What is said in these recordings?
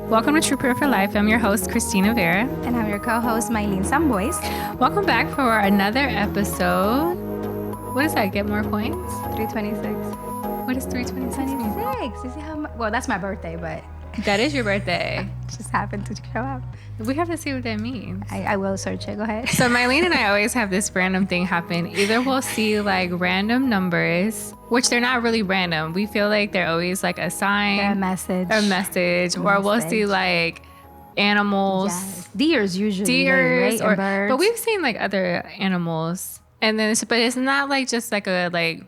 Welcome to True Prayer for Life. I'm your host, Christina Vera. And I'm your co-host, Maylin Sambois. Welcome back for another episode. What is that? Get more points? 326. What is 326 mean? 26. You see how much? Well, that's my birthday, but... That is your birthday. Just happened to show up. We have to see what that means. I will search it. Go ahead. So Maylin and I always have this random thing happen. Either we'll see like random numbers, which they're not really random. We feel like they're always like a sign. They're a message. Or we'll see like animals. Yes. Deers usually. Deers. Right? Birds. But we've seen like other animals. And then, but it's not like just like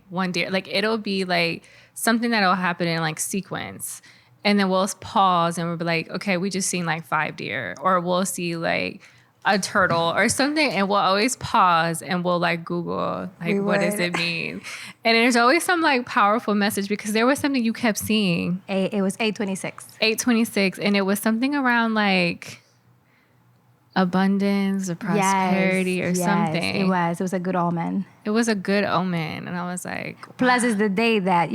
one deer. Like it'll be like something that'll happen in like sequence. And then we'll pause and we'll be like, okay, we just seen like 5 deer. Or we'll see like a turtle or something. And we'll always pause and we'll like Google, like, what does it mean? And there's always some like powerful message because there was something you kept seeing. It was 826. 826. And it was something around like abundance or prosperity or something. It was a good omen. It was a good omen. And I was like, wow. Plus it's the day that,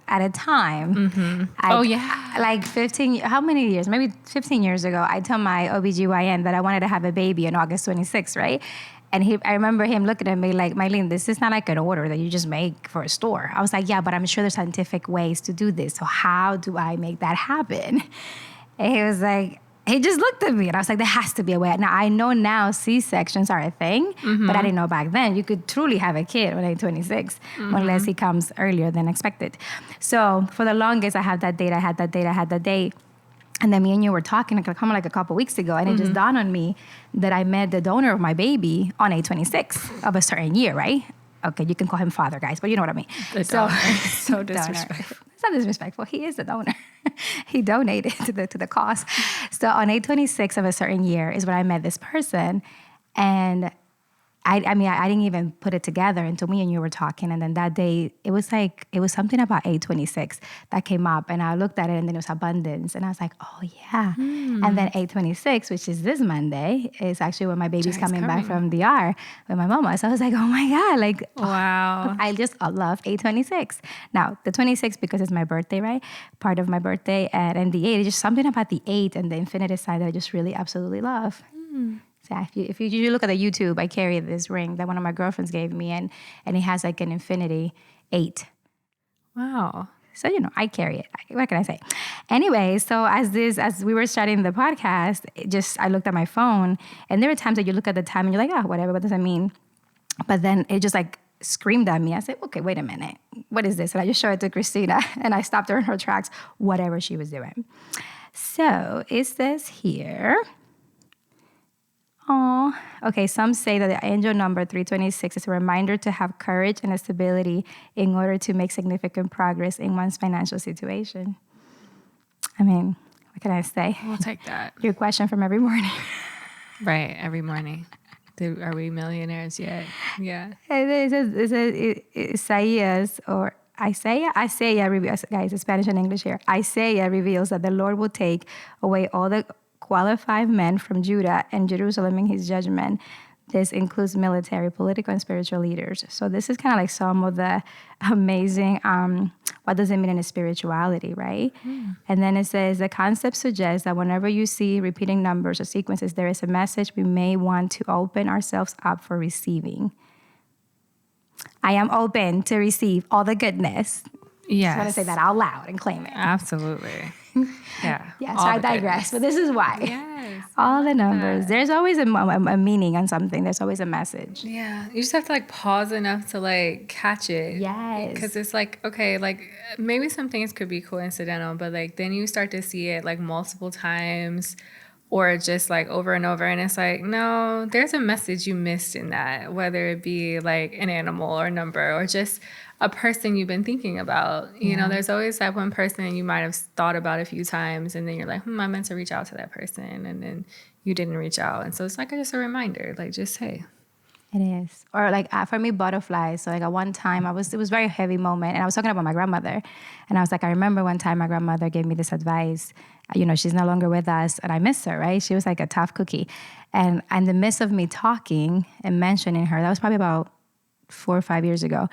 at a time. Mm-hmm. Like 15, how many years? Maybe 15 years ago, I told my OBGYN that I wanted to have a baby on August 26th, right? And I remember him looking at me like, Maylin, this is not like an order that you just make for a store. I was like, yeah, but I'm sure there's scientific ways to do this. So how do I make that happen? And he was like, he just looked at me and I was like, there has to be a way. Now, I know now C-sections are a thing, but I didn't know back then. You could truly have a kid on 826 unless he comes earlier than expected. So for the longest, I had that date. And then me and you were talking like a couple weeks ago, and it just dawned on me that I met the donor of my baby on 826 of a certain year, right? Okay, you can call him father, guys, but you know what I mean. So disrespectful. It's not disrespectful. He is the donor. He donated to the cause. So on 826 of a certain year is when I met this person, and I didn't even put it together until me and you were talking. And then that day, it was something about 826 that came up. And I looked at it and then it was abundance. And I was like, oh, yeah. And then 826, which is this Monday, is actually when my baby's coming back from DR with my mama. So I was like, oh, my God. Like, wow. I just love 826. Now, the 26, because it's my birthday, right? Part of my birthday. And the 8, is just something about the 8 and the infinitive sign that I just really absolutely love. Yeah, if you look at the YouTube, I carry this ring that one of my girlfriends gave me, and it has like an infinity 8. Wow. So, I carry it. What can I say? Anyway, so as we were starting the podcast, I looked at my phone, and there are times that you look at the time and you're like, whatever, what does that mean? But then it just like screamed at me. I said, okay, wait a minute. What is this? And I just showed it to Christina, and I stopped her in her tracks, whatever she was doing. So it says here... Oh, okay. Some say that the angel number 326 is a reminder to have courage and stability in order to make significant progress in one's financial situation. I mean, what can I say? We'll take that. Your question from every morning. Right, every morning. Are we millionaires yet? Yeah. It says Isaiah reveals, guys, it's Spanish and English here. Isaiah reveals that the Lord will take away all the qualified men from Judah and Jerusalem in his judgment. This includes military, political, and spiritual leaders. So this is kind of like some of the amazing, what does it mean in spirituality, right? And then it says, the concept suggests that whenever you see repeating numbers or sequences, there is a message we may want to open ourselves up for receiving. I am open to receive all the goodness. Yes. I want to say that out loud and claim it. Absolutely. Yeah. Yeah, so I digress, but this is why. Yes. All the numbers. There's always a meaning on something. There's always a message. Yeah. You just have to like pause enough to like catch it. Yes. Because it's like, okay, like maybe some things could be coincidental, but like then you start to see it like multiple times or just like over and over. And it's like, no, there's a message you missed in that, whether it be like an animal or a number or just a person you've been thinking about. You know, there's always that one person you might have thought about a few times and then you're like, I meant to reach out to that person. And then you didn't reach out. And so it's like just a reminder, like just, hey. It is. Or like for me, butterflies. So like at one time it was a very heavy moment and I was talking about my grandmother. And I was like, I remember one time my grandmother gave me this advice. She's no longer with us and I miss her, right? She was like a tough cookie. And in the midst of me talking and mentioning her, that was probably about 4 or 5 years ago,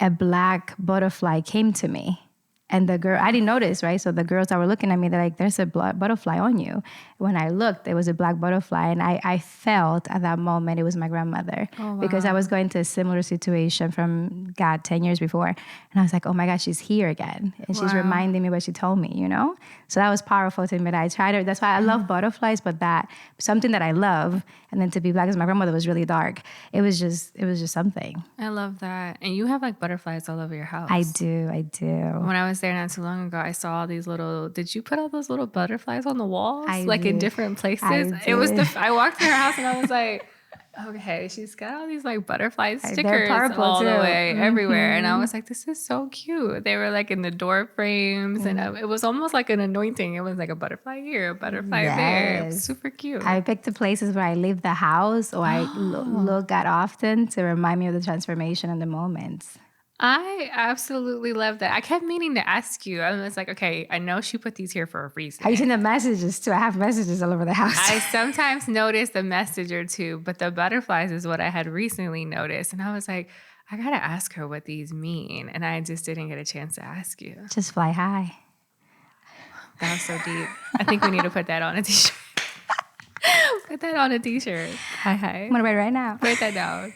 a black butterfly came to me And the girl, I didn't notice, right? So the girls that were looking at me, they're like, there's a black butterfly on you. When I looked, there was a black butterfly. And I felt at that moment it was my grandmother. Oh, wow. Because I was going to a similar situation from, God, 10 years before. And I was like, oh my God, she's here again. And she's Wow. reminding me what she told me, you know? So that was powerful to me. I tried her. That's why I love butterflies, but that, something that I love, and then to be black, because my grandmother was really dark. It was just something. I love that. And you have like butterflies all over your house. I do. When I was there not too long ago, I saw all these little. Did you put all those little butterflies on the walls, like in different places? It was I walked in her house and I was like, okay, she's got all these like butterfly stickers all the way everywhere, and I was like, this is so cute. They were like in the door frames, and it was almost like an anointing. It was like a butterfly here, a butterfly there. It was super cute. I picked the places where I leave the house or I look at often to remind me of the transformation and the moments. I absolutely love that. I kept meaning to ask you. I was like, okay, I know she put these here for a reason. Have you seen the messages too? I have messages all over the house. I sometimes notice a message or two, but the butterflies is what I had recently noticed. And I was like, I got to ask her what these mean. And I just didn't get a chance to ask you. Just fly high. That was so deep. I think we need to put that on a t-shirt. Put that on a t-shirt. Hi. I'm going to write it right now. Write that down.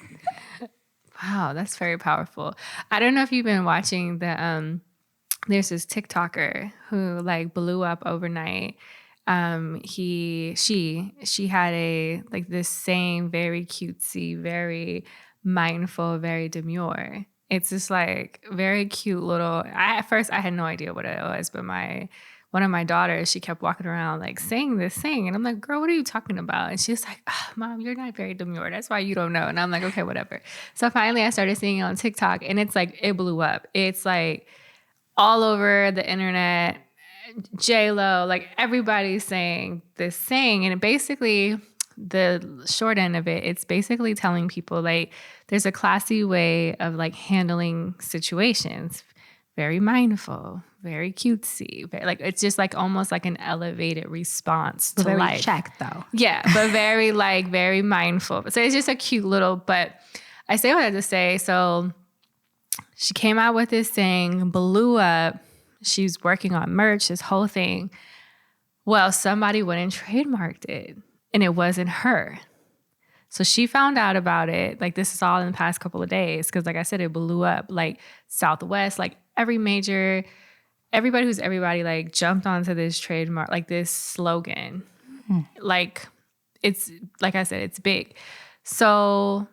Wow, that's very powerful. I don't know if you've been watching there's this TikToker who like blew up overnight. She had this same very cutesy, very mindful, very demure. It's just like very cute little. At first I had no idea what it was, but one of my daughters, she kept walking around like saying this thing. And I'm like, girl, what are you talking about? And she's like, oh, Mom, you're not very demure. That's why you don't know. And I'm like, okay, whatever. So finally I started seeing it on TikTok, and it's like, it blew up. It's like all over the internet, J-Lo, like everybody's saying this thing. And it basically, the short end of it, it's basically telling people like there's a classy way of like handling situations. Very mindful, very cutesy. Like it's just like almost like an elevated response to very life. Checked though. Yeah, but very mindful. So it's just a cute little. But I say what I had to say. So she came out with this thing, blew up. She's working on merch, this whole thing. Well, somebody went and trademarked it, and it wasn't her. So she found out about it. Like this is all in the past couple of days because, like I said, it blew up. Like Southwest, like everybody who's everybody, like jumped onto this trademark, like this slogan. Like it's, like I said, it's big. So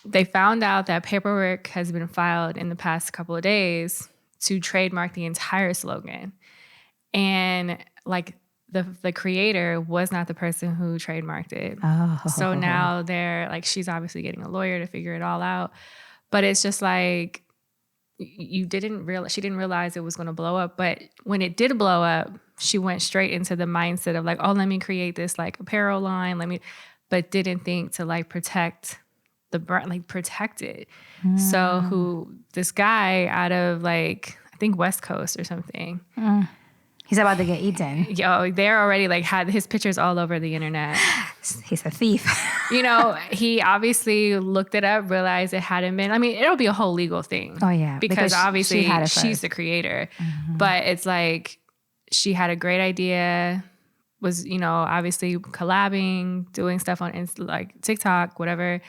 they found out that paperwork has been filed in the past couple of days to trademark the entire slogan. And like the creator was not the person who trademarked it. Oh. So now they're like, she's obviously getting a lawyer to figure it all out. But it's just like, she didn't realize it was going to blow up. But when it did blow up, she went straight into the mindset of like, oh, let me create this like apparel line. But didn't think to like protect the brand, like protect it. So this guy out of like, I think West Coast or something. He's about to get eaten. Yo, they're already like had his pictures all over the internet. He's a thief. He obviously looked it up, realized it hadn't been. I mean, it'll be a whole legal thing. Oh yeah, because obviously she's the creator. But it's like she had a great idea, was obviously collabing, doing stuff on like TikTok, whatever.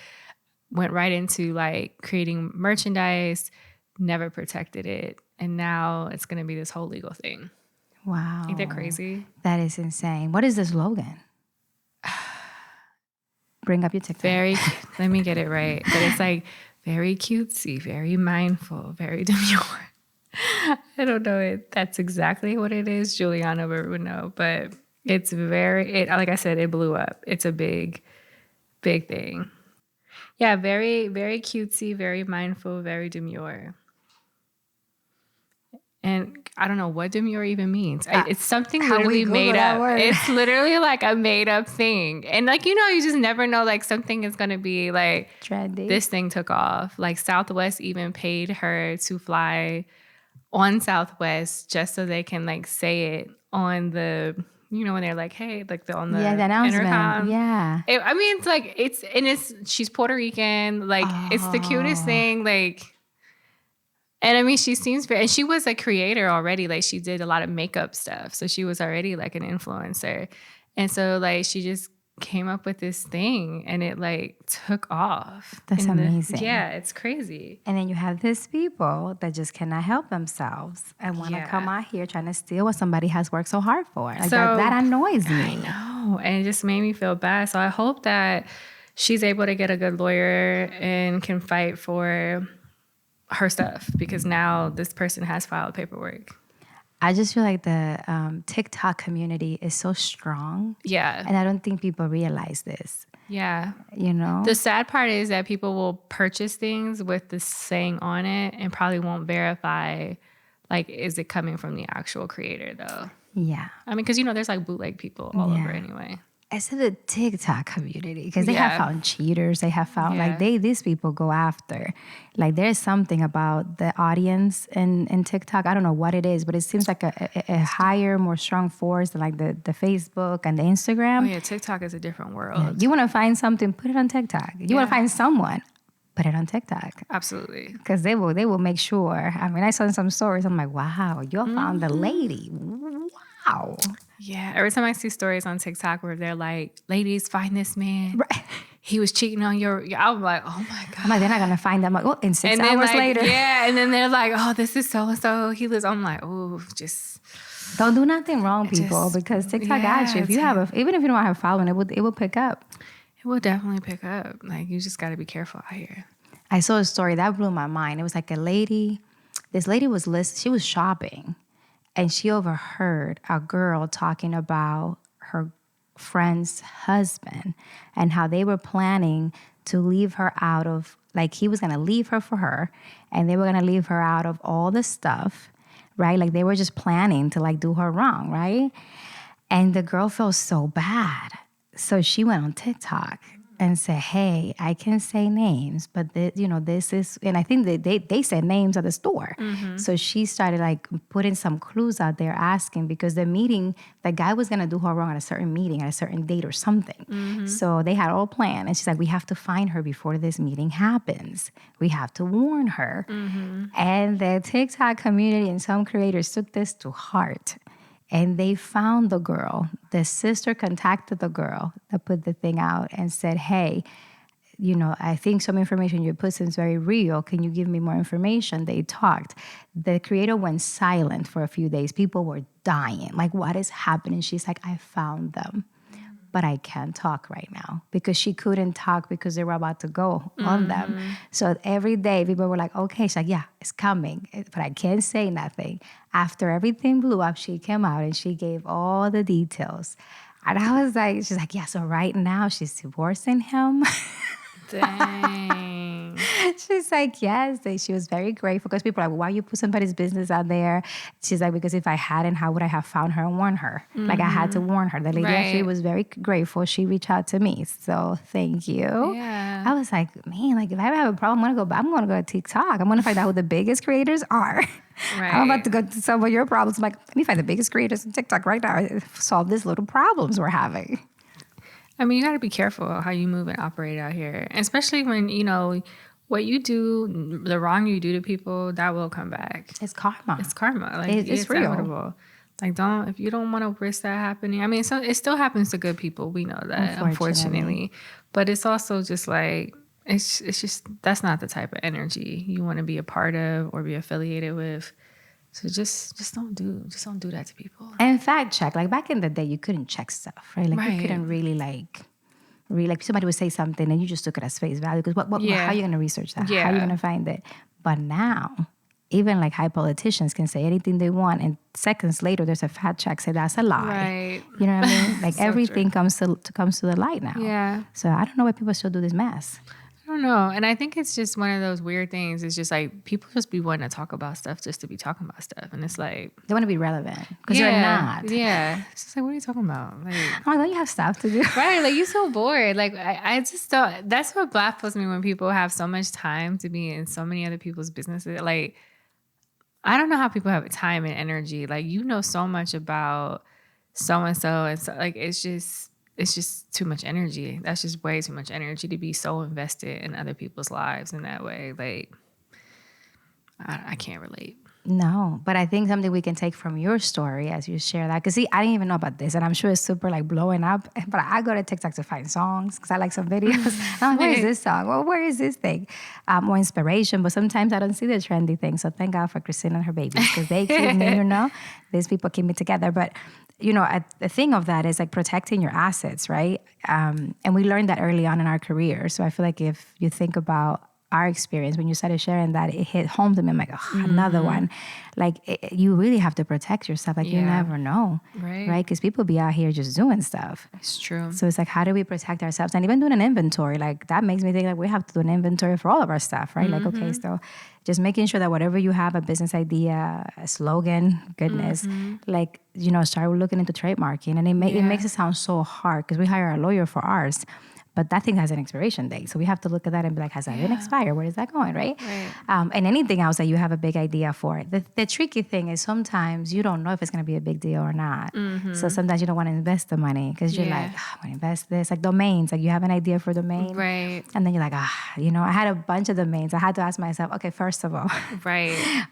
Went right into like creating merchandise, never protected it, and now it's gonna be this whole legal thing. Wow. Ain't that crazy? That is insane. What is the slogan? Bring up your TikTok. Let me get it right. But it's like very cutesy, very mindful, very demure. I don't know it. That's exactly what it is. Juliana would know. But it's like I said, it blew up. It's a big, big thing. Yeah, very, very cutesy, very mindful, very demure. And I don't know what demure even means. It's something literally made up. It's literally like a made up thing. And like, you just never know, like something is going to be like, trendy. This thing took off. Like Southwest even paid her to fly on Southwest just so they can like say it on the, when they're like, hey, like on the announcement. Intercom. Yeah. It's like, she's Puerto Rican. Like it's the cutest thing. Like, And I mean, she seems very, and she was a creator already. Like she did a lot of makeup stuff. So she was already like an influencer. And so like she just came up with this thing and it like took off. That's amazing. Yeah, it's crazy. And then you have these people that just cannot help themselves and want to come out here trying to steal what somebody has worked so hard for. Like that annoys me. I know. And it just made me feel bad. So I hope that she's able to get a good lawyer and can fight for her stuff, because now this person has filed paperwork. I just feel like the TikTok community is so strong. Yeah. And I don't think people realize this. Yeah. You know? The sad part is that people will purchase things with this saying on it and probably won't verify, like, is it coming from the actual creator, though? Yeah. I mean, because, there's, like, bootleg people all over anyway. It's in the TikTok community because they have found cheaters. They have found these people go after. Like there's something about the audience in TikTok. I don't know what it is, but it seems like a higher, more strong force than like the Facebook and the Instagram. Oh yeah, TikTok is a different world. Yeah. You want to find something, put it on TikTok. You want to find someone, put it on TikTok. Absolutely. Because they will make sure. I mean, I saw some stories. I'm like, wow, you found the lady. Wow. Yeah. Every time I see stories on TikTok where they're like, ladies, find this man. Right. He was cheating on your. I'm like, oh my God. I'm like, they're not going to find them. Like, oh, in 6 hours later. Yeah. And then they're like, oh, this is so-and-so. He lives. I'm like, oh, just. Don't do nothing wrong, people, because TikTok got you. If you have even if you don't have a following, it will pick up. It will definitely pick up. Like, you just got to be careful out here. I saw a story that blew my mind. It was like a lady. This lady was she was shopping, and she overheard a girl talking about her friend's husband and how they were planning to leave her out of, like he was going to leave her for her, and they were going to leave her out of all the stuff, right? Like they were just planning to like do her wrong, right? And the girl felt so bad. So she went on TikTok and said, hey, I can say names, but this is, and I think that they said names of the store. Mm-hmm. So she started like putting some clues out there asking, because the guy was going to do her wrong at a certain meeting, at a certain date or something. Mm-hmm. So they had all planned. And she's like, we have to find her before this meeting happens. We have to warn her. Mm-hmm. And the TikTok community and some creators took this to heart. And they found the girl. The sister contacted the girl that put the thing out and said, hey, I think some information you put seems very real. Can you give me more information? They talked. The creator went silent for a few days. People were dying. Like, what is happening? She's like, I found them, but I can't talk right now, because she couldn't talk because they were about to go on them. So every day people were like, okay. She's like, yeah, it's coming, but I can't say nothing. After everything blew up, she came out and she gave all the details. And I was like, she's like, yeah, so right now she's divorcing him. Dang. She's like, yes. She was very grateful, because people are like, why you put somebody's business out there? She's like, because if I hadn't, how would I have found her and warned her? Mm-hmm. Like I had to warn her. The lady actually was very grateful. She reached out to me. So thank you. Yeah. I was like, man, like if I ever have a problem, I'm going to go to TikTok. I'm going to find out who the biggest creators are. Right. I'm about to go to some of your problems. I'm like, let me find the biggest creators on TikTok right now. Solve these little problems we're having. I mean, you got to be careful how you move and operate out here, especially when, what you do, the wrong you do to people, that will come back. It's karma. It's karma. Like, it's real. Inevitable. Like, if you don't want to risk that happening. I mean, so it still happens to good people. We know that, unfortunately. But it's also just like, it's just, that's not the type of energy you want to be a part of or be affiliated with. So just don't do that to people. And fact check. Like back in the day, you couldn't check stuff, right? Like you couldn't really like somebody would say something and you just took it as face value, because how are you going to research that? Yeah. How are you going to find it? But now, even like high politicians can say anything they want, and seconds later there's a fact check say that's a lie. Right. You know what I mean? Like So everything comes to the light now. Yeah. So I don't know why people still do this mess. I don't know. And I think it's just one of those weird things. It's just like people just be wanting to talk about stuff just to be talking about stuff. And it's like, they want to be relevant because you're not. Yeah. It's just like, what are you talking about? Like, don't you have stuff to do? Right. Like, you're so bored. Like, I just don't. That's what baffles me when people have so much time to be in so many other people's businesses. Like, I don't know how people have time and energy. Like, so much about so-and-so. And so, like, it's just too much energy. That's just way too much energy to be so invested in other people's lives in that way. Like, I can't relate. No, but I think something we can take from your story as you share that. Because see, I didn't even know about this, and I'm sure it's super like blowing up. But I go to TikTok to find songs because I like some videos. I'm like, where is this song? Well, where is this thing? More inspiration. But sometimes I don't see the trendy thing. So thank God for Christina and her babies because they keep me, these people keep me together. But the thing of that is like protecting your assets, right? And we learned that early on in our career. So I feel like if you think about our experience, when you started sharing that, it hit home to me. I'm like, another one. Like, you really have to protect yourself. Like, you never know. Right? Because people be out here just doing stuff. It's true. So it's like, how do we protect ourselves? And even doing an inventory, like, that makes me think like we have to do an inventory for all of our stuff, right? Like, okay, so just making sure that whatever you have, a business idea, a slogan, goodness, like, start looking into trademarking. And it makes it sound so hard because we hire a lawyer for ours. But that thing has an expiration date. So we have to look at that and be like, has that been expired? Where is that going, right? And anything else that you have a big idea for. The tricky thing is sometimes you don't know if it's going to be a big deal or not. So sometimes you don't want to invest the money because you're like, I'm going to invest this. Like domains, like you have an idea for domain. Right. And then you're like, I had a bunch of domains. I had to ask myself, okay, first of all,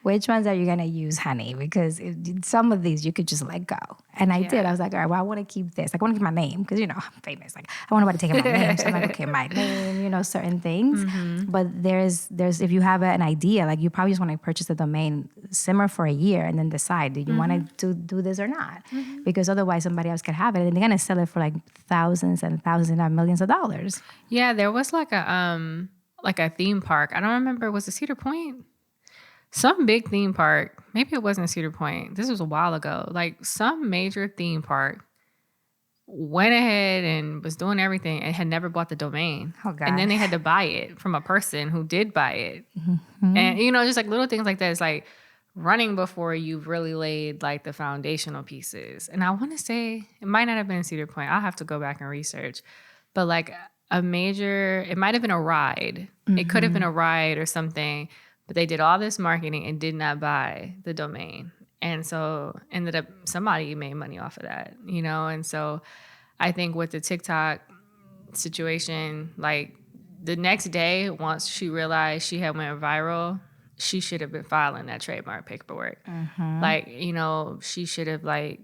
which ones are you going to use, honey? Because some of these you could just let go. And I did. I was like, all right, well, I want to keep this. Like, I want to keep my name because, I'm famous. Like, I want nobody taking my name. So I'm like, okay, my name, certain things. But there's if you have an idea, like you probably just want to purchase a domain, simmer for a year, and then decide, do you want to do this or not? Because otherwise somebody else could have it, and they're gonna sell it for like thousands and thousands and millions of dollars. Yeah, there was like a theme park. I don't remember. Was it Cedar Point? Some big theme park. Maybe it wasn't Cedar Point. This was a while ago. Like some major theme park went ahead and was doing everything and had never bought the domain. Oh, God. And then they had to buy it from a person who did buy it. And, just like little things like that. It's like running before you've really laid like the foundational pieces. And I want to say it might not have been Cedar Point. I'll have to go back and research. But like it might have been a ride. It could have been a ride or something. But they did all this marketing and did not buy the domain. And so ended up somebody made money off of that, And so I think with the TikTok situation, like the next day, once she realized she had went viral, she should have been filing that trademark paperwork. Like, she should have like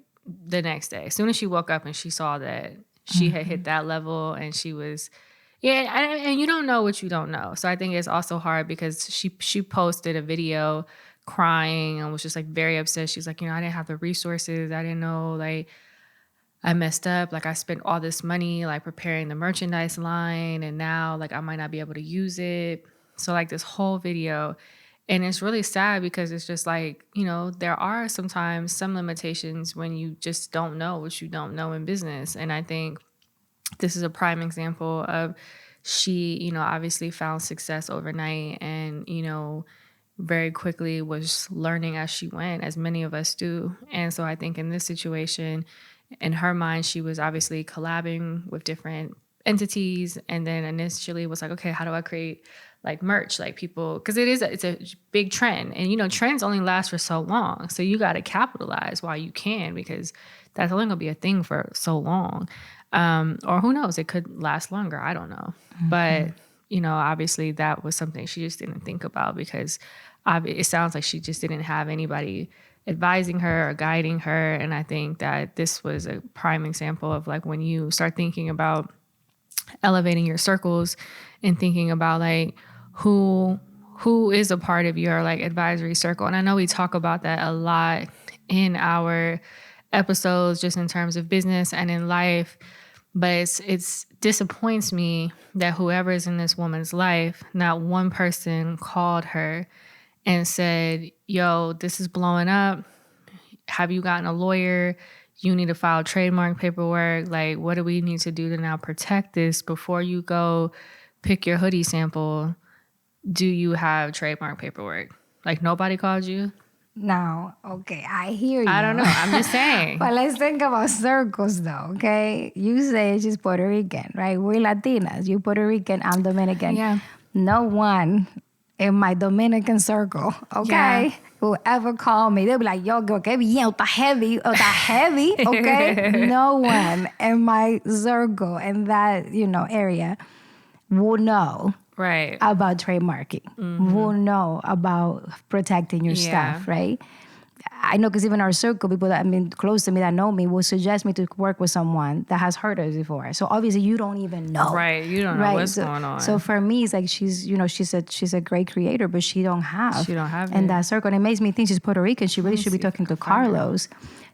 the next day, as soon as she woke up and she saw that she had hit that level and she was, and you don't know what you don't know. So I think it's also hard because she posted a video crying and was just like very upset. She's like, I didn't have the resources. I didn't know, like, I messed up. Like, I spent all this money, like, preparing the merchandise line, and now, like, I might not be able to use it. So, like, this whole video, and it's really sad because it's just like, there are sometimes some limitations when you just don't know what you don't know in business. And I think this is a prime example of she, obviously found success overnight and, very quickly was learning as she went, as many of us do. And so I think in this situation, in her mind, she was obviously collabing with different entities. And then initially was like, okay, how do I create like merch? Like people, because it's a big trend. And, trends only last for so long. So you got to capitalize while you can, because that's only going to be a thing for so long. Or who knows, it could last longer. I don't know. But, obviously that was something she just didn't think about because it sounds like she just didn't have anybody advising her or guiding her. And I think that this was a prime example of like when you start thinking about elevating your circles and thinking about like who is a part of your like advisory circle. And I know we talk about that a lot in our episodes just in terms of business and in life. But it's disappoints me that whoever is in this woman's life, not one person called her and said, yo, this is blowing up. Have you gotten a lawyer? You need to file trademark paperwork. Like, what do we need to do to now protect this before you go pick your hoodie sample? Do you have trademark paperwork? Like, nobody called you? No, okay, I hear you. I don't know. I'm just saying. But let's think about circles, though, okay? You say she's Puerto Rican, right? We're Latinas. You Puerto Rican, I'm Dominican. Yeah. No one in my Dominican circle, okay, will ever call me. They'll be like, yo, girl, que bien, está heavy, okay? No one in my circle, in that, area, will know Right. about trademarking, will know about protecting your Yeah. stuff, right? I know because even our circle, people that close to me that know me will suggest me to work with someone that has heard us before. So obviously you don't even know. Right. You don't know what's going on. So for me, it's like she's a great creator, but she don't have in it. that circle. And it makes me think she's Puerto Rican. She really should be talking to Carlos,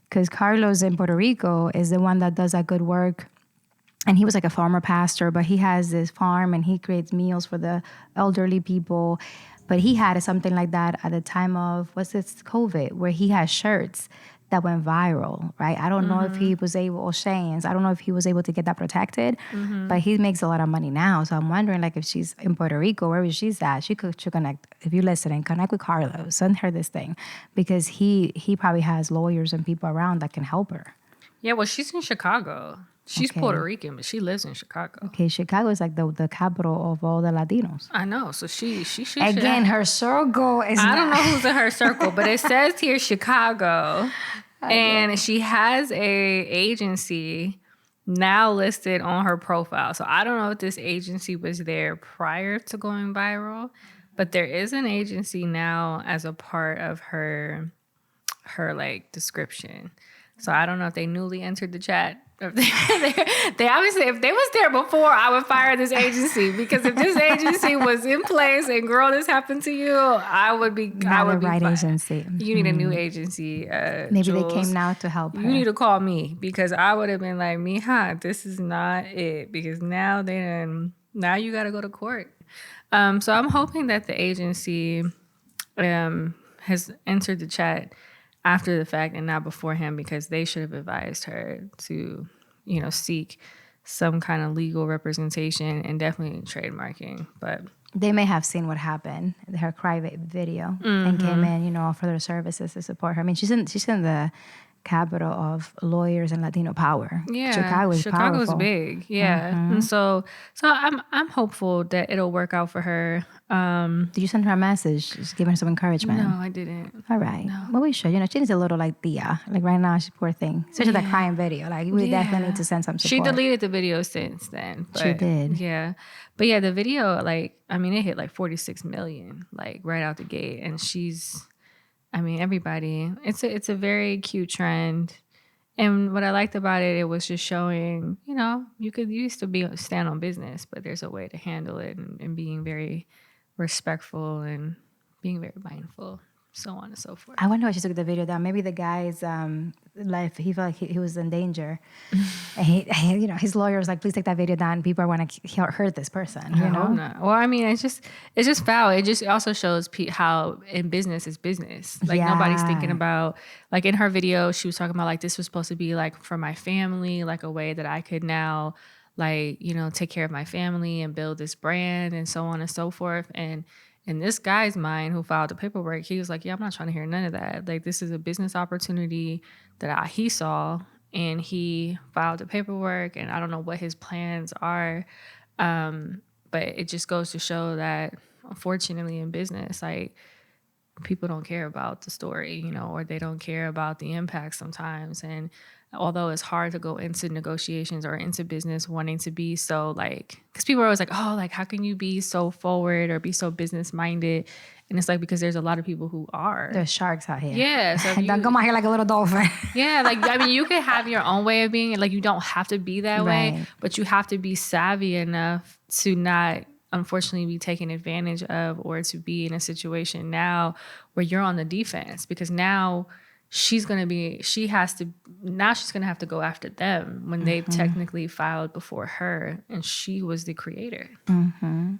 because Carlos in Puerto Rico is the one that does that good work. And he was like a farmer pastor, but he has this farm and he creates meals for the elderly people. But he had something like that at the time of, COVID, where he had shirts that went viral, right? I don't know if he was able, or Shane's, I don't know if he was able to get that protected, but he makes a lot of money now. So I'm wondering, like, if she's in Puerto Rico, wherever she's at, she should connect. If you're listening, connect with Carlos, send her this thing, because he probably has lawyers and people around that can help her. Yeah, well, she's in Chicago. She's Puerto Rican, but she lives in Chicago. Okay, Chicago is like the capital of all the Latinos. I know. So she should. Again, her circle is I don't know who's in her circle, but it says here Chicago. And she has a agency now listed on her profile. So I don't know if this agency was there prior to going viral, but there is an agency now as a part of her like description. So I don't know if they newly entered the chat. They obviously, if they was there before, I would fire this agency, because if this agency was in place and girl, this happened to you, I would be right fired. agency. You need a new agency. Maybe Jules. they came now to help her. You need to call me, because I would have been like, Mija, this is not it, because now you got to go to court. So I'm hoping that the agency has entered the chat after the fact and not beforehand, because they should have advised her to, seek some kind of legal representation and definitely trademarking. But they may have seen what happened, her private video, and came in, offer their services to support her. I mean, she's in the capital of lawyers and Latino power. Yeah, Chicago's powerful. Big. Yeah, and so I'm hopeful that it'll work out for her. Did you send her a message, just give her some encouragement? No, I didn't. All right. No. Well, we should. She needs a little like Tia. Like right now, she's poor thing. Especially that crying video. Like we definitely need to send some support. She deleted the video since then. But, she did. Yeah. But yeah, the video, it hit like 46 million, like right out the gate. And everybody, it's a very cute trend. And what I liked about it was just showing, you used to stand on business, but there's a way to handle it, and being very respectful and being very mindful, so on and so forth. I wonder why she took the video down. Maybe the guy's life, he felt like he was in danger. And he, his lawyer was like, please take that video down. People are going to hurt this person, I hope not. Well, it's just foul. It just also shows how in business is business. Like nobody's thinking about, like in her video, she was talking about like, this was supposed to be like for my family, like a way that I could now take care of my family and build this brand and so on and so forth. And in this guy's mind who filed the paperwork, he was like, yeah, I'm not trying to hear none of that. Like, this is a business opportunity that he saw, and he filed the paperwork, and I don't know what his plans are. But it just goes to show that, unfortunately, in business, like, people don't care about the story, or they don't care about the impact sometimes. And although it's hard to go into negotiations or into business wanting to be so because people are always like, oh, like, how can you be so forward or be so business minded? And it's like, because there's a lot of people who are. There's sharks out here. Yeah. So don't come out here like a little dolphin. Yeah. You could have your own way of being. Like, you don't have to be that way, but you have to be savvy enough to not, unfortunately, be taken advantage of, or to be in a situation now where you're on the defense, because now she's going to have to go after them when they've technically filed before her, and she was the creator.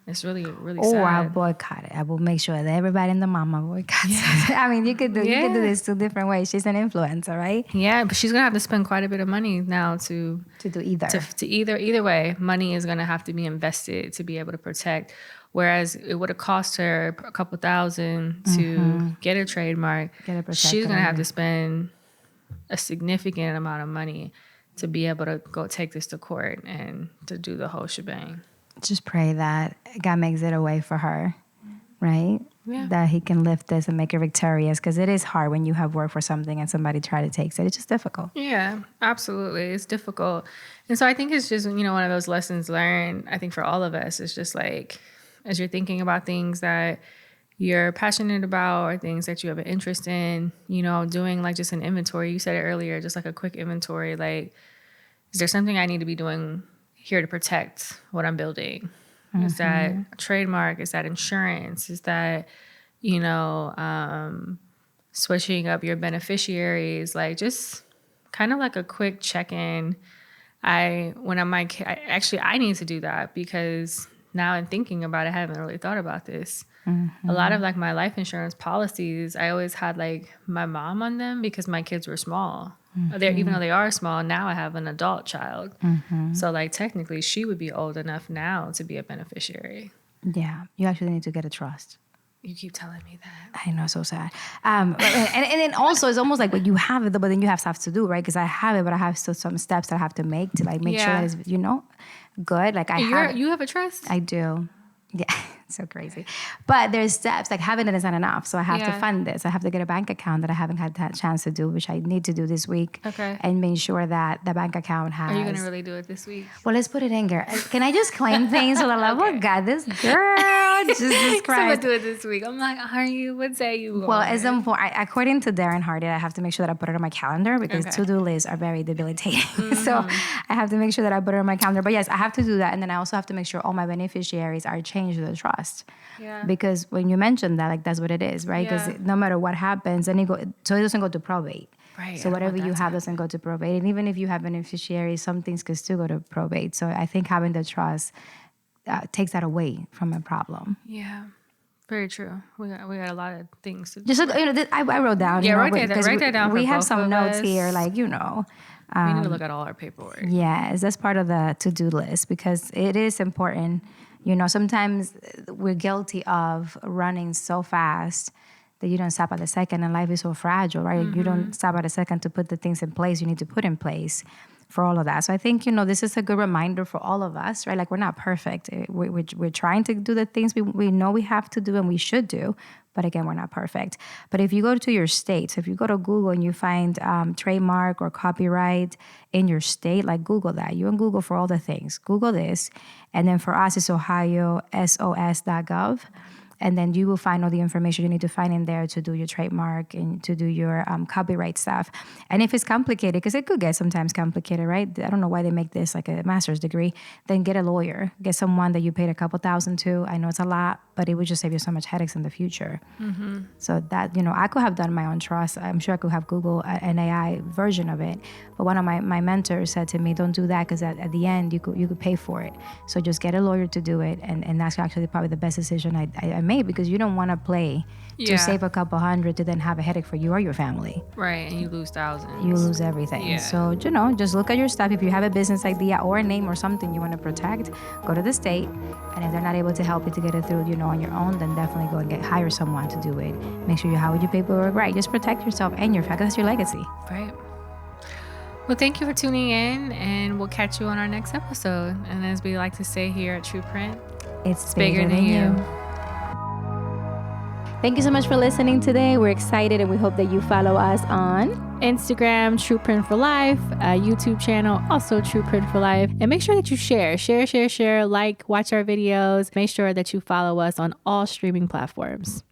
It's really, really sad. I'll boycott it. I will make sure that everybody in the mama boycotts it. You could do this 2 different ways. She's an influencer, right? Yeah, but she's going to have to spend quite a bit of money now to do either. Either way, money is going to have to be invested to be able to protect. Whereas it would have cost her a couple $1,000 to get a trademark. She's going to have to spend a significant amount of money to be able to go take this to court and to do the whole shebang. Just pray that God makes it a way for her, right? Yeah. That he can lift this and make her victorious, because it is hard when you have worked for something and somebody try to take it. It's just difficult. Yeah, absolutely. It's difficult. And so I think it's just, one of those lessons learned, I think, for all of us. It's just like, as you're thinking about things that you're passionate about or things that you have an interest in, you know, doing like just an inventory. You said it earlier, just like a quick inventory. Like, is there something I need to be doing here to protect what I'm building? Is that a trademark? Is that insurance? Is that, you know, switching up your beneficiaries? Like, just kind of like a quick check-in. I need to do that, because now in thinking about it, I haven't really thought about this. A lot of like my life insurance policies, I always had like my mom on them because my kids were small. Even though they are small, now I have an adult child. So like technically she would be old enough now to be a beneficiary. Yeah, you actually need to get a trust. You keep telling me that. I know, so sad. And then also it's almost like when you have it, but then you have stuff to do, right? Because I have it, but I have still some steps that I have to make to like make sure that it's, you know, good. Like you have a trust? I do. Yeah, so crazy. But there's steps, like having it is not enough. So I have to fund this. I have to get a bank account that I haven't had that chance to do, which I need to do this week. Okay. And make sure that the bank account has... Are you going to really do it this week? Well, let's put it in, girl. Can I just claim things for the love of God? This girl, Jesus Christ. I'm going to do it this week. I'm like, are you? What day you going? Well, it's important. According to Darren Hardy, I have to make sure that I put it on my calendar because to-do lists are very debilitating. So I have to make sure that I put it on my calendar. But yes, I have to do that. And then I also have to make sure all my beneficiaries are changed to the trust. Yeah. Because when you mentioned that, like that's what it is, right? Because no matter what happens, then so it doesn't go to probate. Right. So whatever you have doesn't go to probate. And even if you have beneficiaries, some things could still go to probate. So I think having the trust takes that away from a problem. Yeah. Very true. We got a lot of things to do. Just I wrote down. Yeah, write that down. We have some notes here, like we need to look at all our paperwork. Yes, that's part of the to-do list because it is important. You know, sometimes we're guilty of running so fast that you don't stop at the second, and life is so fragile, right? You don't stop at a second to put the things in place you need to put in place for all of that. So I think, you know, this is a good reminder for all of us, right? Like we're not perfect. We're trying to do the things we know we have to do and we should do. But again, we're not perfect. But if you go to your state, so if you go to Google and you find trademark or copyright in your state, like Google that. You can Google for all the things. Google this. And then for us, it's Ohio, sos.gov. And then you will find all the information you need to find in there to do your trademark and to do your copyright stuff. And if it's complicated, because it could get sometimes complicated, right? I don't know why they make this like a master's degree. Then get a lawyer. Get someone that you paid a couple $1,000 to. I know it's a lot, but it would just save you so much headaches in the future. So that, you know, I could have done my own trust. I'm sure I could have Google an AI version of it. But one of my mentors said to me, don't do that because at the end you could pay for it. So just get a lawyer to do it. And that's actually probably the best decision I made because you don't want to play to save a couple hundred to then have a headache for you or your family. Right, and you lose thousands. You lose everything. Yeah. So, you know, just look at your stuff. If you have a business idea or a name or something you want to protect, go to the state. And if they're not able to help you to get it through, you know, on your own, then definitely go and hire someone to do it. Make sure you have your paperwork right. Just protect yourself and your family. That's your legacy. Right. Well, thank you for tuning in, and we'll catch you on our next episode. And as we like to say here at True Print, it's bigger than you. Thank you so much for listening today. We're excited and we hope that you follow us on Instagram, True Print for Life, YouTube channel, also True Print for Life. And make sure that you share, like, watch our videos. Make sure that you follow us on all streaming platforms.